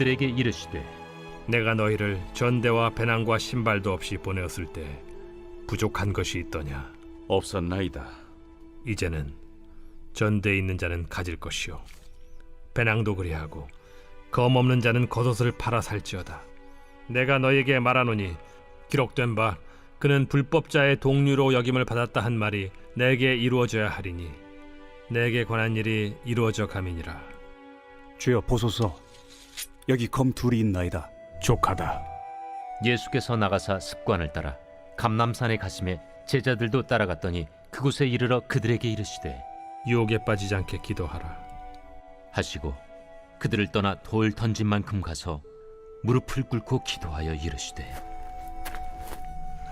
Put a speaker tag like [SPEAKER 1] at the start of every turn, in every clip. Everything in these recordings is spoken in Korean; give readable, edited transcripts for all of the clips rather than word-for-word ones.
[SPEAKER 1] 그들에게 이르시되
[SPEAKER 2] 내가 너희를 전대와 배낭과 신발도 없이 보내었을 때 부족한 것이 있더냐?
[SPEAKER 3] 없었나이다.
[SPEAKER 2] 이제는 전대에 있는 자는 가질 것이요 배낭도 그리하고 검 없는 자는 겉옷을 팔아 살지어다. 내가 너희에게 말하노니 기록된 바 그는 불법자의 동류로 여김을 받았다 한 말이 내게 이루어져야 하리니 내게 관한 일이 이루어져 가미니라.
[SPEAKER 4] 주여 보소서, 여기 검 둘이 있나이다.
[SPEAKER 2] 족하다.
[SPEAKER 1] 예수께서 나가사 습관을 따라 감람산에 가심에 제자들도 따라갔더니 그곳에 이르러 그들에게 이르시되
[SPEAKER 2] 유혹에 빠지지 않게 기도하라.
[SPEAKER 1] 하시고 그들을 떠나 돌 던진 만큼 가서 무릎을 꿇고 기도하여 이르시되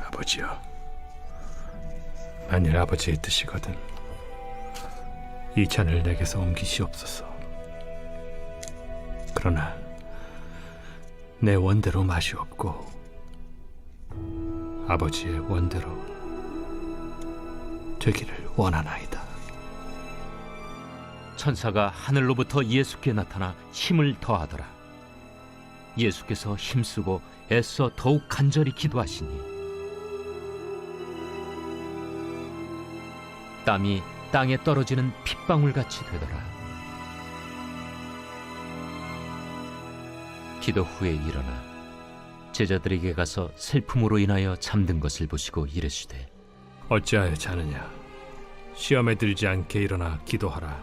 [SPEAKER 2] 아버지여, 만일 아버지의 뜻이거든 이 잔을 내게서 옮기시옵소서. 그러나 내 원대로 마시옵고 아버지의 원대로 되기를 원하나이다.
[SPEAKER 1] 천사가 하늘로부터 예수께 나타나 힘을 더하더라. 예수께서 힘쓰고 애써 더욱 간절히 기도하시니 땀이 땅에 떨어지는 핏방울같이 되더라. 기도 후에 일어나 제자들에게 가서 슬픔으로 인하여 잠든 것을 보시고 이르시되
[SPEAKER 2] 어찌하여 자느냐? 시험에 들지 않게 일어나 기도하라.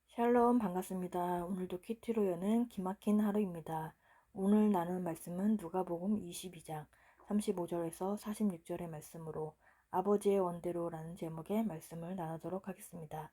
[SPEAKER 5] 샬롬, 반갑습니다. 오늘도 큐티로 여는 기막힌 하루입니다. 오늘 나눌 말씀은 누가복음 22장 35절에서 46절의 말씀으로 아버지의 원대로라는 제목의 말씀을 나누도록 하겠습니다.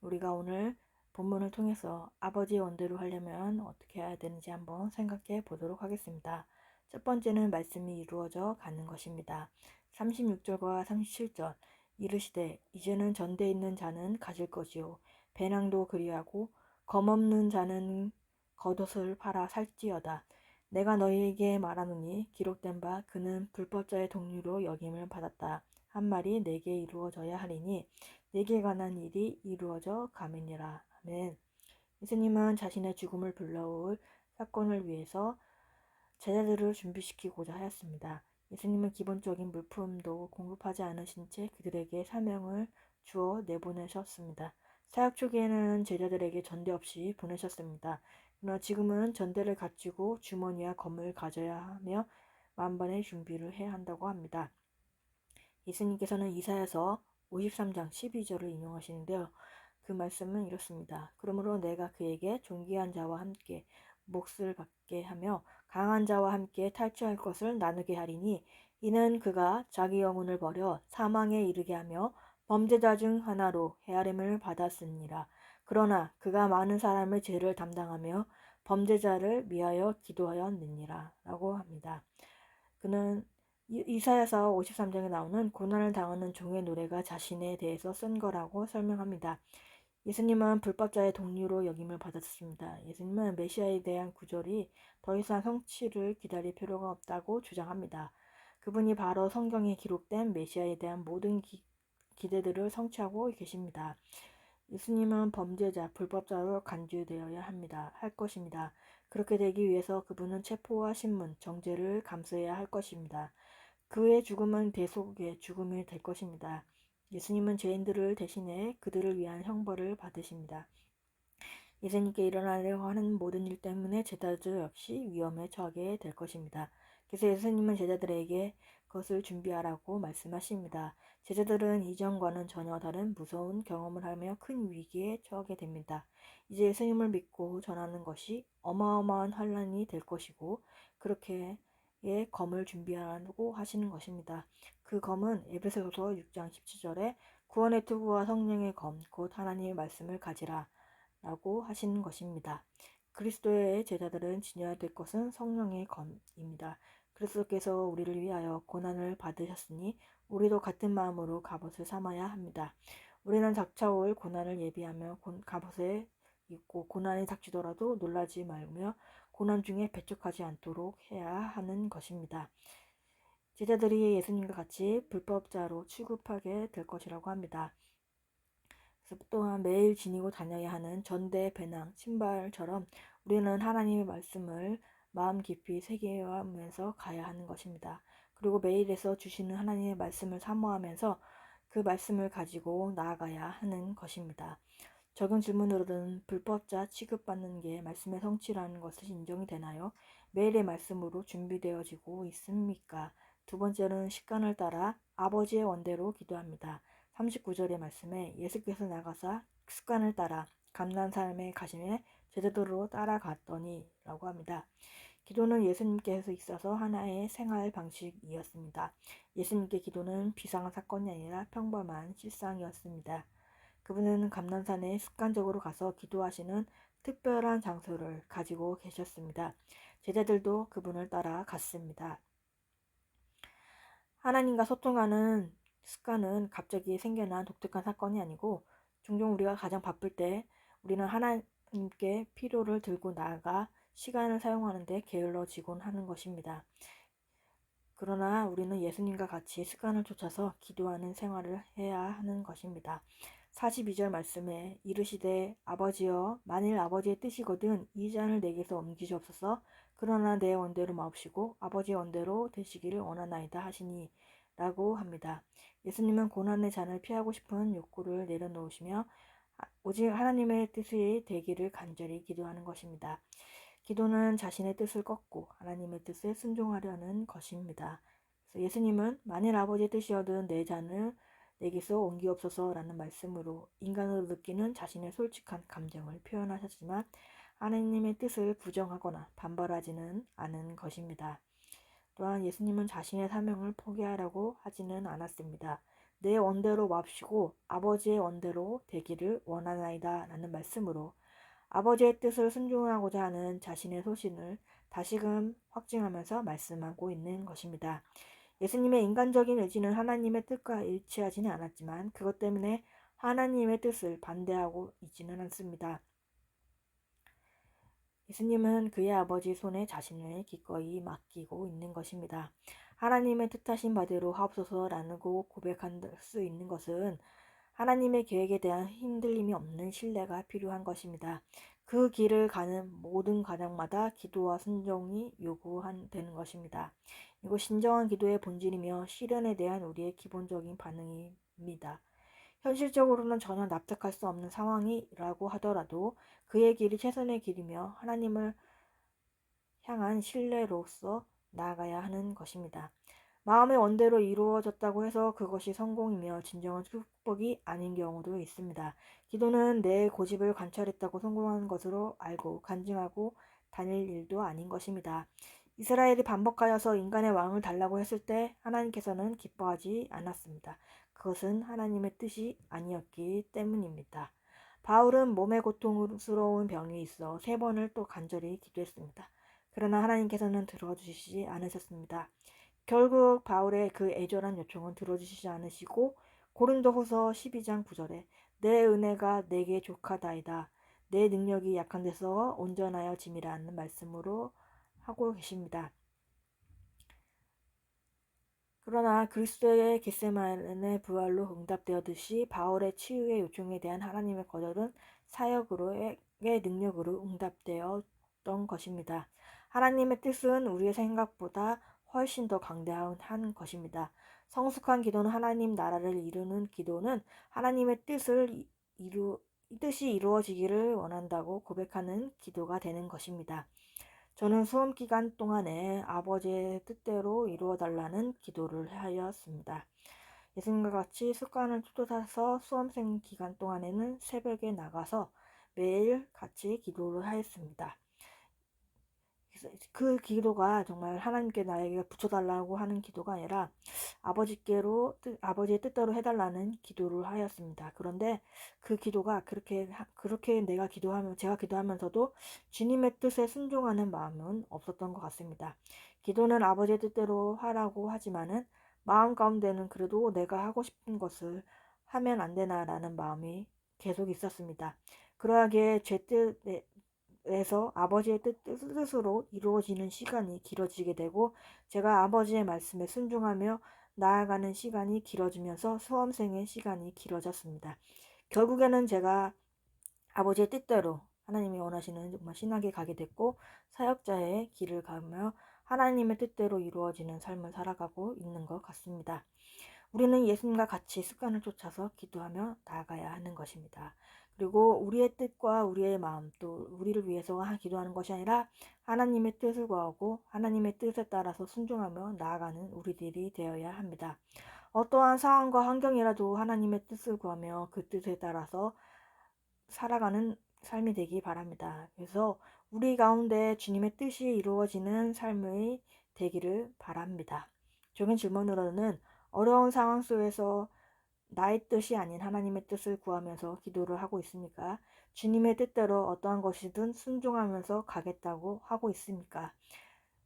[SPEAKER 5] 우리가 오늘 본문을 통해서 아버지의 원대로 하려면 어떻게 해야 되는지 한번 생각해 보도록 하겠습니다. 첫 번째는 말씀이 이루어져 가는 것입니다. 36절과 37절 이르시되 이제는 전대에 있는 자는 가질 것이요 배낭도 그리하고 검 없는 자는 겉옷을 팔아 살지어다. 내가 너희에게 말하노니 기록된 바 그는 불법자의 동류로 여김을 받았다 한 말이 내게 이루어져야 하리니 내게 관한 일이 이루어져 가미니라. 아멘. 예수님은 자신의 죽음을 불러올 사건을 위해서 제자들을 준비시키고자 하였습니다. 예수님은 기본적인 물품도 공급하지 않으신 채 그들에게 사명을 주어 내보내셨습니다. 사역 초기에는 제자들에게 전대 없이 보내셨습니다. 그러나 지금은 전대를 갖추고 주머니와 검을 가져야 하며 만반의 준비를 해야 한다고 합니다. 예수님께서는 이사야서 53장 12절을 인용하시는데요. 그 말씀은 이렇습니다. 그러므로 내가 그에게 존귀한 자와 함께 몫을 받게 하며 강한 자와 함께 탈취할 것을 나누게 하리니 이는 그가 자기 영혼을 버려 사망에 이르게 하며 범죄자 중 하나로 헤아림을 받았으니라. 그러나 그가 많은 사람의 죄를 담당하며 범죄자를 위하여 기도하였느니라 라고 합니다. 그는 이사야서 53장에 나오는 고난을 당하는 종의 노래가 자신에 대해서 쓴 거라고 설명합니다. 예수님은 불법자의 동류로 여김을 받았습니다. 예수님은 메시아에 대한 구절이 더 이상 성취를 기다릴 필요가 없다고 주장합니다. 그분이 바로 성경에 기록된 메시아에 대한 모든 기대들을 성취하고 계십니다. 예수님은 범죄자, 불법자로 간주되어야 할 것입니다. 그렇게 되기 위해서 그분은 체포와 신문, 정죄를 감수해야 할 것입니다. 그의 죽음은 대속의 죽음이 될 것입니다. 예수님은 죄인들을 대신해 그들을 위한 형벌을 받으십니다. 예수님께 일어나려고 하는 모든 일 때문에 제자들 역시 위험에 처하게 될 것입니다. 그래서 예수님은 제자들에게 그것을 준비하라고 말씀하십니다. 제자들은 이전과는 전혀 다른 무서운 경험을 하며 큰 위기에 처하게 됩니다. 이제 예수님을 믿고 전하는 것이 어마어마한 환난이 될 것이고 그렇게 검을 준비하라고 하시는 것입니다. 그 검은 에베소서 6장 17절에 구원의 투구와 성령의 검, 곧 하나님의 말씀을 가지라 라고 하시는 것입니다. 그리스도의 제자들은 지녀야 될 것은 성령의 검입니다. 그리스도께서 우리를 위하여 고난을 받으셨으니 우리도 같은 마음으로 갑옷을 삼아야 합니다. 우리는 닥쳐올 고난을 예비하며 갑옷에 입고 고난이 닥치더라도 놀라지 말며 고난 중에 배척하지 않도록 해야 하는 것입니다. 제자들이 예수님과 같이 불법자로 취급하게 될 것이라고 합니다. 그래서 또한 매일 지니고 다녀야 하는 전대, 배낭, 신발처럼 우리는 하나님의 말씀을 마음 깊이 새겨가면서 가야 하는 것입니다. 그리고 매일에서 주시는 하나님의 말씀을 사모하면서 그 말씀을 가지고 나아가야 하는 것입니다. 적용 질문으로는 불법자 취급받는 게 말씀의 성취라는 것을 인정이 되나요? 매일의 말씀으로 준비되어지고 있습니까? 두 번째는 습관을 따라 아버지의 원대로 기도합니다. 39절의 말씀에 예수께서 나가사 습관을 따라 감난산에 가시매 제자도로 따라갔더니 라고 합니다. 기도는 예수님께서 있어서 하나의 생활 방식이었습니다. 예수님께 기도는 비상한 사건이 아니라 평범한 실상이었습니다. 그분은 감난산에 습관적으로 가서 기도하시는 특별한 장소를 가지고 계셨습니다. 제자들도 그분을 따라 갔습니다. 하나님과 소통하는 습관은 갑자기 생겨난 독특한 사건이 아니고 종종 우리가 가장 바쁠 때 우리는 하나님께 필요를 들고 나아가 시간을 사용하는데 게을러지곤 하는 것입니다. 그러나 우리는 예수님과 같이 습관을 쫓아서 기도하는 생활을 해야 하는 것입니다. 42절 말씀에 이르시되 아버지여 만일 아버지의 뜻이거든 이 잔을 내게서 옮기시옵소서. 그러나 내 원대로 마옵시고 아버지의 원대로 되시기를 원하나이다 하시니 라고 합니다. 예수님은 고난의 잔을 피하고 싶은 욕구를 내려놓으시며 오직 하나님의 뜻이 되기를 간절히 기도하는 것입니다. 기도는 자신의 뜻을 꺾고 하나님의 뜻에 순종하려는 것입니다. 그래서 예수님은 만일 아버지의 뜻이어든 내 잔을 내게서 옮기옵소서 라는 말씀으로 인간으로 느끼는 자신의 솔직한 감정을 표현하셨지만 하나님의 뜻을 부정하거나 반발하지는 않은 것입니다. 또한 예수님은 자신의 사명을 포기하라고 하지는 않았습니다. 내 원대로 마옵시고 아버지의 원대로 되기를 원하나이다 라는 말씀으로 아버지의 뜻을 순종하고자 하는 자신의 소신을 다시금 확증하면서 말씀하고 있는 것입니다. 예수님의 인간적인 의지는 하나님의 뜻과 일치하지는 않았지만 그것 때문에 하나님의 뜻을 반대하고 있지는 않습니다. 예수님은 그의 아버지 손에 자신을 기꺼이 맡기고 있는 것입니다. 하나님의 뜻하신 바대로 하옵소서라고 고백할 수 있는 것은 하나님의 계획에 대한 흔들림이 없는 신뢰가 필요한 것입니다. 그 길을 가는 모든 과정마다 기도와 순종이 요구되는 것입니다. 이거 진정한 기도의 본질이며 실현에 대한 우리의 기본적인 반응입니다. 현실적으로는 전혀 납득할 수 없는 상황이라고 하더라도 그의 길이 최선의 길이며 하나님을 향한 신뢰로서 나아가야 하는 것입니다. 마음의 원대로 이루어졌다고 해서 그것이 성공이며 진정한 축복이 아닌 경우도 있습니다. 기도는 내 고집을 관찰했다고 성공하는 것으로 알고 간증하고 다닐 일도 아닌 것입니다. 이스라엘이 반복하여서 인간의 왕을 달라고 했을 때 하나님께서는 기뻐하지 않았습니다. 그것은 하나님의 뜻이 아니었기 때문입니다. 바울은 몸에 고통스러운 병이 있어 3번을 또 간절히 기도했습니다. 그러나 하나님께서는 들어주시지 않으셨습니다. 결국 바울의 그 애절한 요청은 들어주시지 않으시고 고린도후서 12장 9절에 내 은혜가 내게 족하다이다. 내 능력이 약한 데서 온전하여 짐이라는 말씀으로 하고 계십니다. 그러나 그리스도의 겟세마네 부활로 응답되었듯이 바울의 치유의 요청에 대한 하나님의 거절은 사역으로의 능력으로 응답되었던 것입니다. 하나님의 뜻은 우리의 생각보다 훨씬 더 강대한 것입니다. 성숙한 기도는 하나님 나라를 이루는 기도는 하나님의 뜻이 이루어지기를 원한다고 고백하는 기도가 되는 것입니다. 저는 수험 기간 동안에 아버지의 뜻대로 이루어달라는 기도를 하였습니다. 예수님과 같이 습관을 쫓아서 수험생 기간 동안에는 새벽에 나가서 매일 같이 기도를 하였습니다. 그 기도가 정말 하나님께 나에게 붙여달라고 하는 기도가 아니라 아버지의 뜻대로 해달라는 기도를 하였습니다. 그런데 그 기도가 그렇게 제가 기도하면서도 주님의 뜻에 순종하는 마음은 없었던 것 같습니다. 기도는 아버지의 뜻대로 하라고 하지만은 마음 가운데는 그래도 내가 하고 싶은 것을 하면 안 되나라는 마음이 계속 있었습니다. 그러하기에 제 뜻에서 아버지의 뜻으로 이루어지는 시간이 길어지게 되고 제가 아버지의 말씀에 순종하며 나아가는 시간이 길어지면서 수험생의 시간이 길어졌습니다. 결국에는 제가 아버지의 뜻대로 하나님이 원하시는 정말 신학에 가게 됐고 사역자의 길을 가며 하나님의 뜻대로 이루어지는 삶을 살아가고 있는 것 같습니다. 우리는 예수님과 같이 습관을 쫓아서 기도하며 나아가야 하는 것입니다. 그리고 우리의 뜻과 우리의 마음 또 우리를 위해서 기도하는 것이 아니라 하나님의 뜻을 구하고 하나님의 뜻에 따라서 순종하며 나아가는 우리들이 되어야 합니다. 어떠한 상황과 환경이라도 하나님의 뜻을 구하며 그 뜻에 따라서 살아가는 삶이 되기 바랍니다. 그래서 우리 가운데 주님의 뜻이 이루어지는 삶이 되기를 바랍니다. 적은 질문으로는 어려운 상황 속에서 나의 뜻이 아닌 하나님의 뜻을 구하면서 기도를 하고 있습니까? 주님의 뜻대로 어떠한 것이든 순종하면서 가겠다고 하고 있습니까?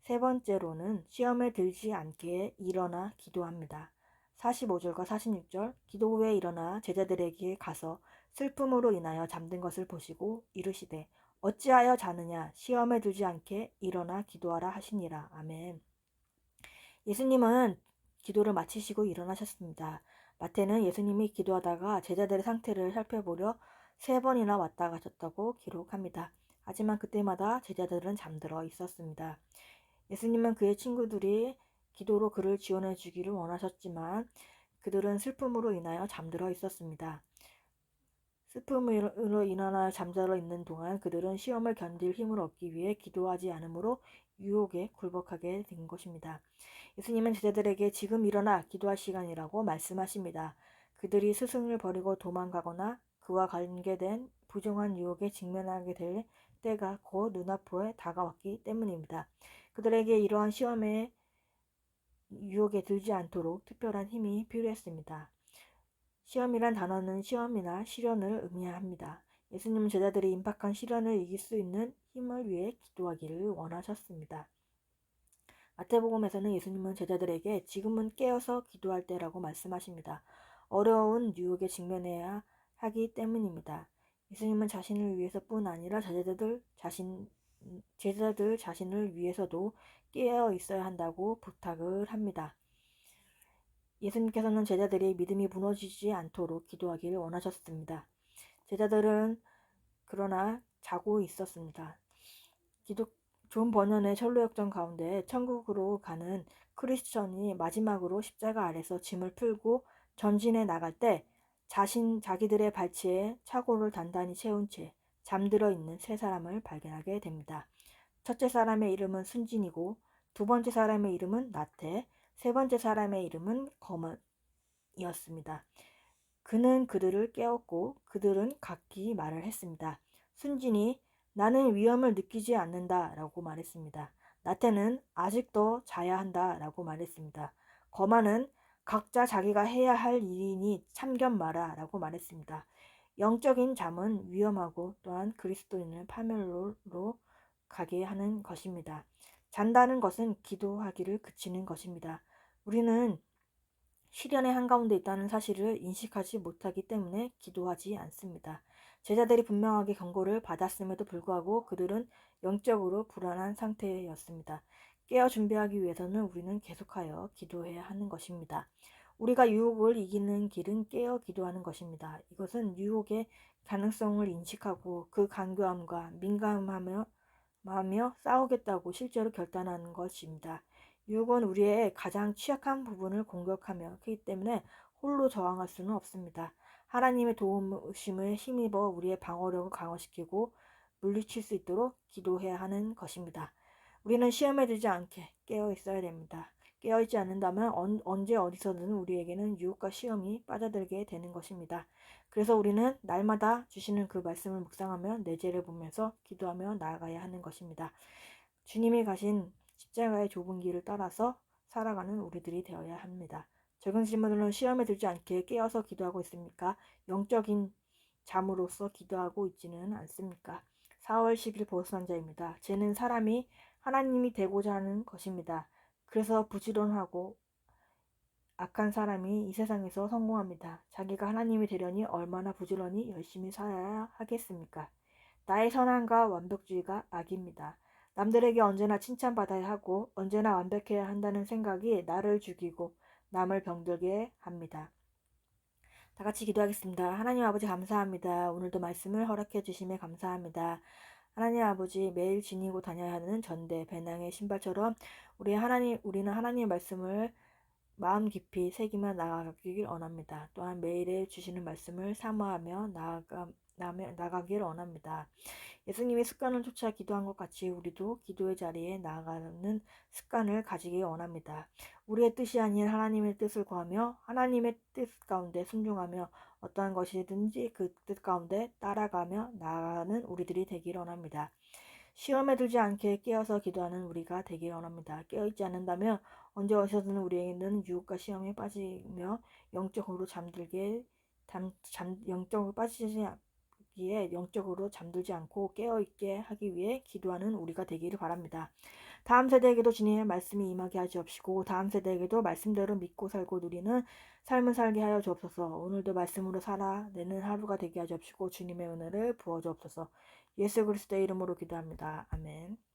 [SPEAKER 5] 세 번째로는 시험에 들지 않게 일어나 기도합니다. 45절과 46절 기도 후에 일어나 제자들에게 가서 슬픔으로 인하여 잠든 것을 보시고 이르시되 어찌하여 자느냐 시험에 들지 않게 일어나 기도하라 하시니라. 아멘. 예수님은 기도를 마치시고 일어나셨습니다. 마태는 예수님이 기도하다가 제자들의 상태를 살펴보려 3번이나 왔다 가셨다고 기록합니다. 하지만 그때마다 제자들은 잠들어 있었습니다. 예수님은 그의 친구들이 기도로 그를 지원해 주기를 원하셨지만 그들은 슬픔으로 인하여 잠들어 있었습니다. 슬픔으로 인하여 잠들어 있는 동안 그들은 시험을 견딜 힘을 얻기 위해 기도하지 않으므로 유혹에 굴복하게 된 것입니다. 예수님은 제자들에게 지금 일어나 기도할 시간이라고 말씀하십니다. 그들이 스승을 버리고 도망가거나 그와 관계된 부정한 유혹에 직면하게 될 때가 곧 눈앞에 다가왔기 때문입니다. 그들에게 이러한 시험에 유혹에 들지 않도록 특별한 힘이 필요했습니다. 시험이란 단어는 시험이나 시련을 의미합니다. 예수님은 제자들이 임박한 시련을 이길 수 있는 힘을 위해 기도하기를 원하셨습니다. 마태복음에서는 예수님은 제자들에게 지금은 깨어서 기도할 때라고 말씀하십니다. 어려운 유혹에 직면해야 하기 때문입니다. 예수님은 자신을 위해서뿐 아니라 제자들 자신을 위해서도 깨어 있어야 한다고 부탁을 합니다. 예수님께서는 제자들이 믿음이 무너지지 않도록 기도하기를 원하셨습니다. 제자들은 그러나 자고 있었습니다. 존 버년의 철로역정 가운데 천국으로 가는 크리스천이 마지막으로 십자가 아래서 짐을 풀고 전진해 나갈 때 자기들의 발치에 차고를 단단히 채운 채 잠들어 있는 세 사람을 발견하게 됩니다. 첫째 사람의 이름은 순진이고 두 번째 사람의 이름은 나태, 세 번째 사람의 이름은 거먼이었습니다. 그는 그들을 깨웠고 그들은 각기 말을 했습니다. 순진이 나는 위험을 느끼지 않는다 라고 말했습니다. 나태는 아직도 자야 한다 라고 말했습니다. 거만은 각자 자기가 해야 할 일이니 참견 마라 라고 말했습니다. 영적인 잠은 위험하고 또한 그리스도인을 파멸로 가게 하는 것입니다. 잔다는 것은 기도하기를 그치는 것입니다. 우리는 시련의 한가운데 있다는 사실을 인식하지 못하기 때문에 기도하지 않습니다. 제자들이 분명하게 경고를 받았음에도 불구하고 그들은 영적으로 불안한 상태였습니다. 깨어 준비하기 위해서는 우리는 계속하여 기도해야 하는 것입니다. 우리가 유혹을 이기는 길은 깨어 기도하는 것입니다. 이것은 유혹의 가능성을 인식하고 그 간교함과 민감하며 싸우겠다고 실제로 결단하는 것입니다. 유혹은 우리의 가장 취약한 부분을 공격하며 그렇기 때문에 홀로 저항할 수는 없습니다. 하나님의 도우심을 힘입어 우리의 방어력을 강화시키고 물리칠 수 있도록 기도해야 하는 것입니다. 우리는 시험에 들지 않게 깨어 있어야 됩니다. 깨어 있지 않는다면 언제 어디서든 우리에게는 유혹과 시험이 빠져들게 되는 것입니다. 그래서 우리는 날마다 주시는 그 말씀을 묵상하며 내 죄를 보면서 기도하며 나아가야 하는 것입니다. 주님이 가신 십자가의 좁은 길을 따라서 살아가는 우리들이 되어야 합니다. 적은 질문으로는 시험에 들지 않게 깨어서 기도하고 있습니까? 영적인 잠으로서 기도하고 있지는 않습니까? 4월 10일 보선자입니다. 죄는 사람이 하나님이 되고자 하는 것입니다. 그래서 부지런하고 악한 사람이 이 세상에서 성공합니다. 자기가 하나님이 되려니 얼마나 부지런히 열심히 살아야 하겠습니까? 나의 선함과 완벽주의가 악입니다. 남들에게 언제나 칭찬받아야 하고 언제나 완벽해야 한다는 생각이 나를 죽이고 남을 병들게 합니다. 다 같이 기도하겠습니다. 하나님 아버지 감사합니다. 오늘도 말씀을 허락해 주심에 감사합니다. 하나님 아버지 매일 지니고 다녀야 하는 전대 배낭의 신발처럼 우리는 하나님의 말씀을 마음 깊이 새기며 나아가길 원합니다. 또한 매일에 주시는 말씀을 사모하며 나가길 원합니다. 예수님이 습관을 쫓아 기도한 것 같이 우리도 기도의 자리에 나아가는 습관을 가지기 원합니다. 우리의 뜻이 아닌 하나님의 뜻을 구하며 하나님의 뜻 가운데 순종하며 어떠한 것이든지 그 뜻 가운데 따라가며 나아가는 우리들이 되기를 원합니다. 시험에 들지 않게 깨어서 기도하는 우리가 되기를 원합니다. 깨어있지 않는다면 언제 어디서든 우리에게는 유혹과 시험에 빠지며 영적으로 영적으로 빠지기에 영적으로 잠들지 않고 깨어있게 하기 위해 기도하는 우리가 되기를 바랍니다. 다음 세대에게도 주님의 말씀이 임하게 하시옵시고 다음 세대에게도 말씀대로 믿고 살고 누리는 삶을 살게 하여 주옵소서. 오늘도 말씀으로 살아내는 하루가 되게 하시옵시고 주님의 은혜를 부어 주옵소서. 예수 그리스도의 이름으로 기도합니다. 아멘.